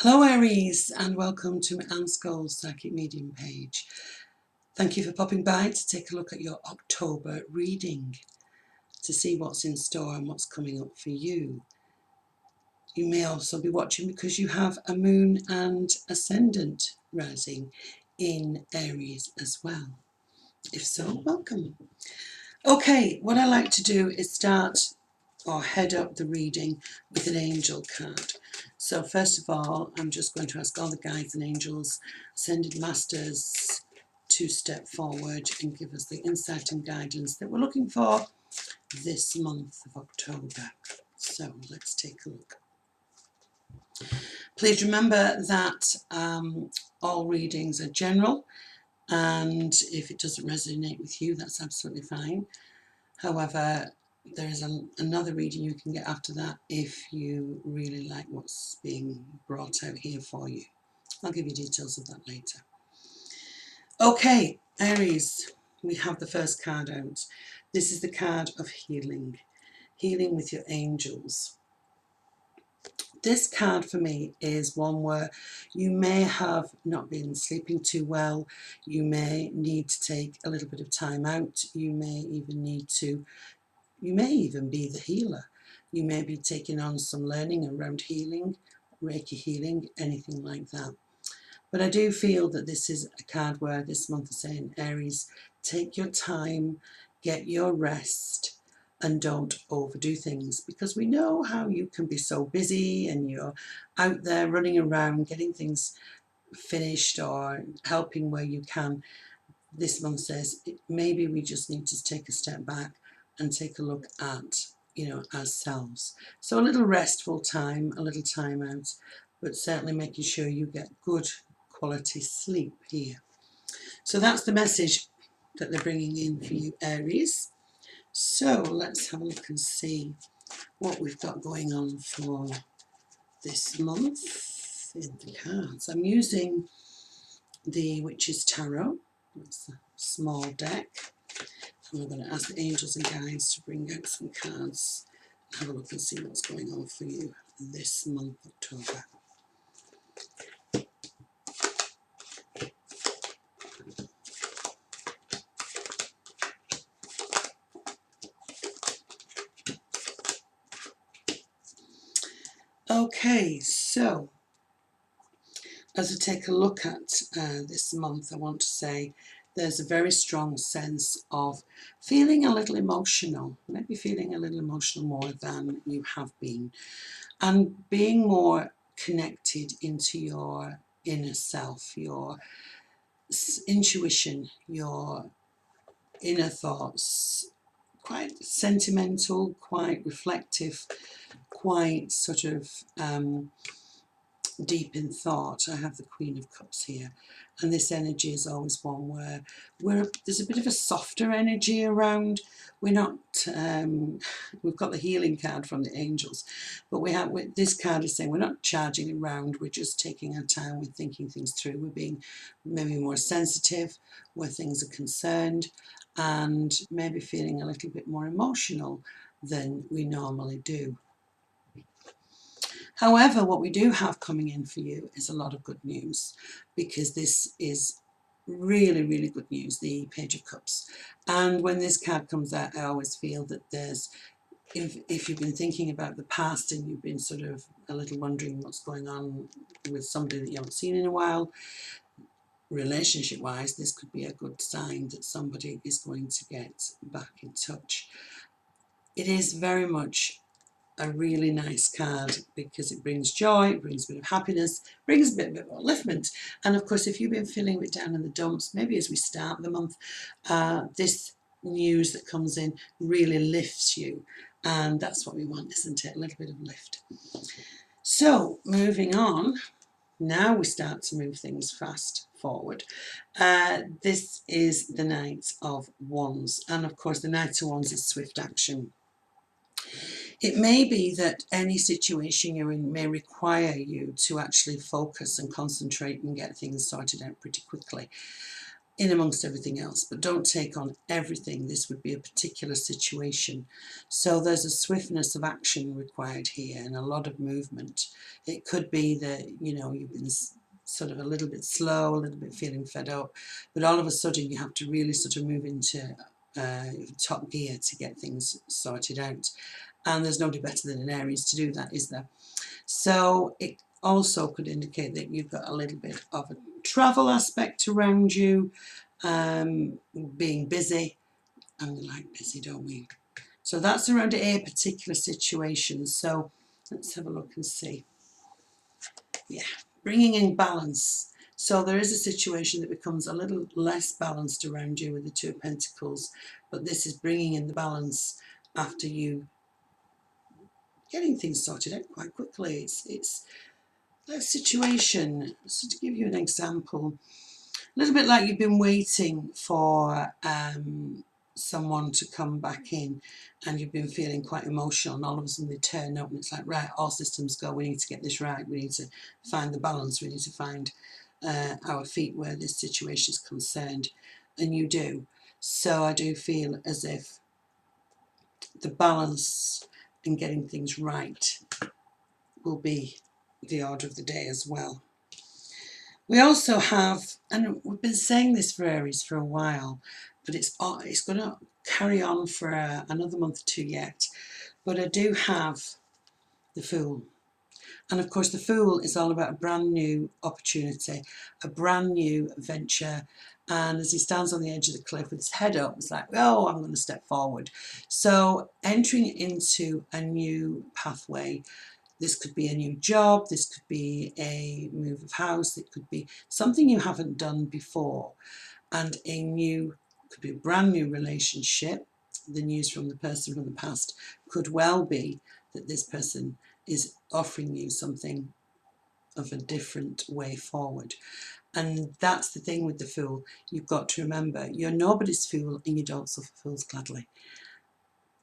Hello Aries, and welcome to Anne's Gold Psychic Medium page. Thank you for popping by to take a look at your October reading to see what's in store and what's coming up for you. You may also be watching because you have a moon and ascendant rising in Aries as well. If so, welcome. Okay, what I like to do is start or head up the reading with an angel card. So first of all, I'm just going to ask all the guides and angels, ascended masters, to step forward and give us the insight and guidance that we're looking for this month of October. So let's take a look. Please remember that all readings are general, and if it doesn't resonate with you, that's absolutely fine. However, there is another reading you can get after that if you really like what's being brought out here for you. I'll give you details of that later. Okay, Aries, we have the first card out. This is the card of healing. Healing with your angels. This card for me is one where you may have not been sleeping too well. You may need to take a little bit of time out. You may even be the healer. You may be taking on some learning around healing, Reiki healing, anything like that. But I do feel that this is a card where this month is saying, Aries, take your time, get your rest, and don't overdo things, because we know how you can be so busy and you're out there running around getting things finished or helping where you can. This month says maybe we just need to take a step back and take a look at, ourselves. So a little restful time, a little time out, but certainly making sure you get good quality sleep here. So that's the message that they're bringing in for you, Aries. So let's have a look and see what we've got going on for this month in the cards. I'm using the Witch's Tarot. It's a small deck. And we're going to ask the angels and guides to bring out some cards and have a look and see what's going on for you this month, October. Okay, so as I take a look at this month, I want to say there's a very strong sense of feeling a little emotional, maybe feeling a little emotional more than you have been, and being more connected into your inner self, your intuition, your inner thoughts, quite sentimental, quite reflective, quite sort of deep in thought. I have the Queen of Cups here, and this energy is always one where there's a bit of a softer energy around. We're not we've got the healing card from the angels, but this card is saying we're not charging around, we're just taking our time, we're thinking things through, we're being maybe more sensitive where things are concerned, and maybe feeling a little bit more emotional than we normally do. However, what we do have coming in for you is a lot of good news, because this is really, really good news, the Page of Cups. And when this card comes out, I always feel that there's, if you've been thinking about the past and you've been sort of a little wondering what's going on with somebody that you haven't seen in a while, relationship-wise, this could be a good sign that somebody is going to get back in touch. It is very much a really nice card because it brings joy, it brings a bit of happiness, brings a bit of upliftment. And of course, if you've been feeling a bit down in the dumps, maybe as we start the month, this news that comes in really lifts you. And that's what we want, isn't it? A little bit of lift. So moving on, now we start to move things fast forward. This is the Knight of Wands. And of course, the Knight of Wands is swift action. It may be that any situation you're in may require you to actually focus and concentrate and get things sorted out pretty quickly. in amongst everything else, but don't take on everything. This would be a particular situation. So there's a swiftness of action required here and a lot of movement. It could be that, you know, you've been sort of a little bit slow, a little bit feeling fed up, but all of a sudden you have to really sort of move into top gear to get things sorted out. And there's nobody better than an Aries to do that, is there? So it also could indicate that you've got a little bit of a travel aspect around you, being busy, and we like busy, don't we? So that's around a particular situation. So let's have a look and see. Yeah, bringing in balance. So there is a situation that becomes a little less balanced around you with the Two of Pentacles, but this is bringing in the balance after you getting things sorted out quite quickly. It's that situation. So to give you an example, a little bit like you've been waiting for someone to come back in and you've been feeling quite emotional, and all of a sudden they turn up and it's like, right, all systems go, we need to get this right, we need to find the balance, we need to find our feet where this situation is concerned, and you do. So I do feel as if the balance and getting things right will be the order of the day as well. We also have, and we've been saying this for Aries for a while, but it's going to carry on for another month or two yet. But I do have the Fool. And of course, the Fool is all about a brand new opportunity, a brand new venture. And as he stands on the edge of the cliff with his head up, it's like, oh, I'm going to step forward. So entering into a new pathway. This could be a new job, this could be a move of house, it could be something you haven't done before, and could be a brand new relationship. The news from the person from the past could well be that this person is offering you something of a different way forward. And that's the thing with the Fool. You've got to remember, you're nobody's fool and you don't suffer fools gladly.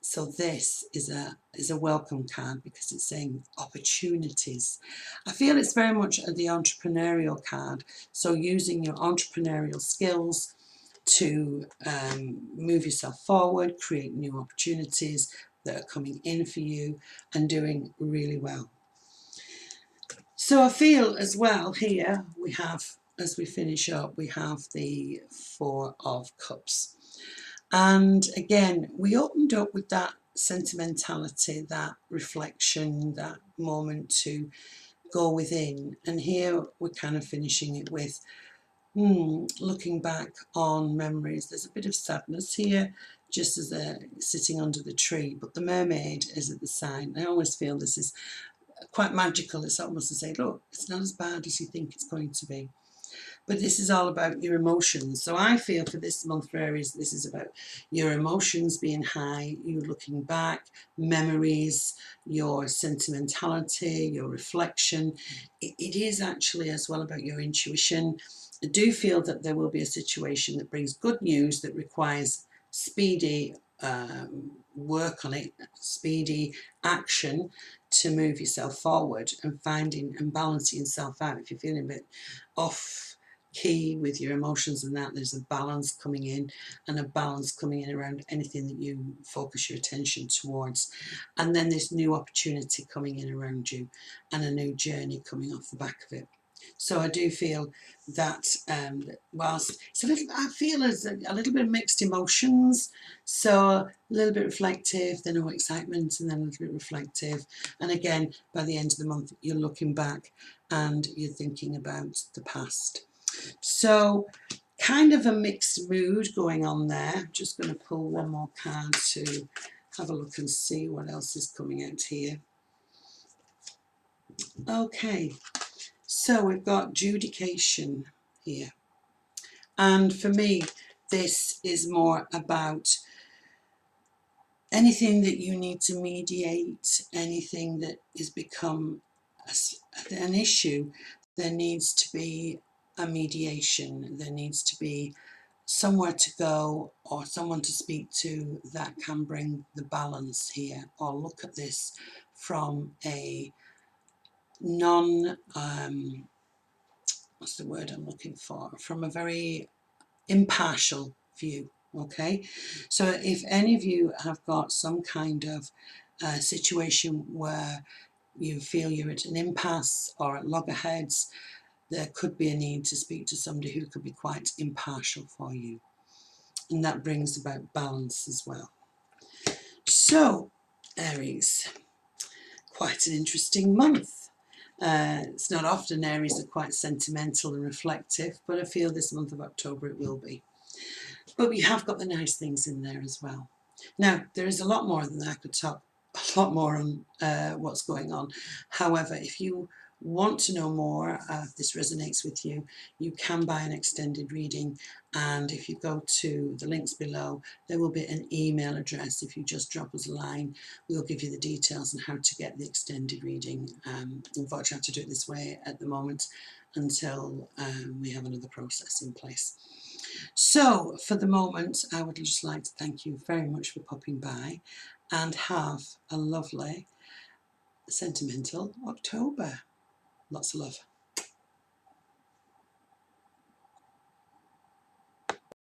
So this is a welcome card because it's saying opportunities. I feel it's very much the entrepreneurial card. So using your entrepreneurial skills to move yourself forward, create new opportunities that are coming in for you and doing really well. So I feel as well here we have, as we finish up, we have the Four of Cups. And again, we opened up with that sentimentality, that reflection, that moment to go within. And here we're kind of finishing it with looking back on memories. There's a bit of sadness here, just as they're sitting under the tree, but the mermaid is at the side. I always feel this is quite magical. It's almost to say, look, it's not as bad as you think it's going to be. But this is all about your emotions. So I feel for this month for Aries, this is about your emotions being high, you looking back, memories, your sentimentality, your reflection. It is actually as well about your intuition. I do feel that there will be a situation that brings good news that requires speedy work on it, speedy action to move yourself forward and finding and balancing yourself out. If you're feeling a bit off key with your emotions and that, there's a balance coming in, and a balance coming in around anything that you focus your attention towards, and then this new opportunity coming in around you and a new journey coming off the back of it. So I do feel that whilst it's a little, I feel as a little bit of mixed emotions, so a little bit reflective, then no excitement, and then a little bit reflective, and again by the end of the month you're looking back and you're thinking about the past. So kind of a mixed mood going on there. I'm just going to pull one more card to have a look and see what else is coming out here. Okay, so we've got judication here. And for me, this is more about anything that you need to mediate, anything that has become an issue, there needs to be a mediation, there needs to be somewhere to go or someone to speak to that can bring the balance here, or look at this from a non, what's the word I'm looking for, from a very impartial view. Okay, so if any of you have got some kind of situation where you feel you're at an impasse or at loggerheads, there could be a need to speak to somebody who could be quite impartial for you. And that brings about balance as well. So, Aries, quite an interesting month. It's not often Aries are quite sentimental and reflective, but I feel this month of October it will be. But we have got the nice things in there as well. Now, there is a lot more than that. I could talk a lot more on what's going on. However, if you want to know more, if this resonates with you, you can buy an extended reading. And if you go to the links below, there will be an email address. If you just drop us a line, we'll give you the details on how to get the extended reading. Unfortunately, I have to do it this way at the moment until we have another process in place. So for the moment, I would just like to thank you very much for popping by and have a lovely sentimental October. Lots of love.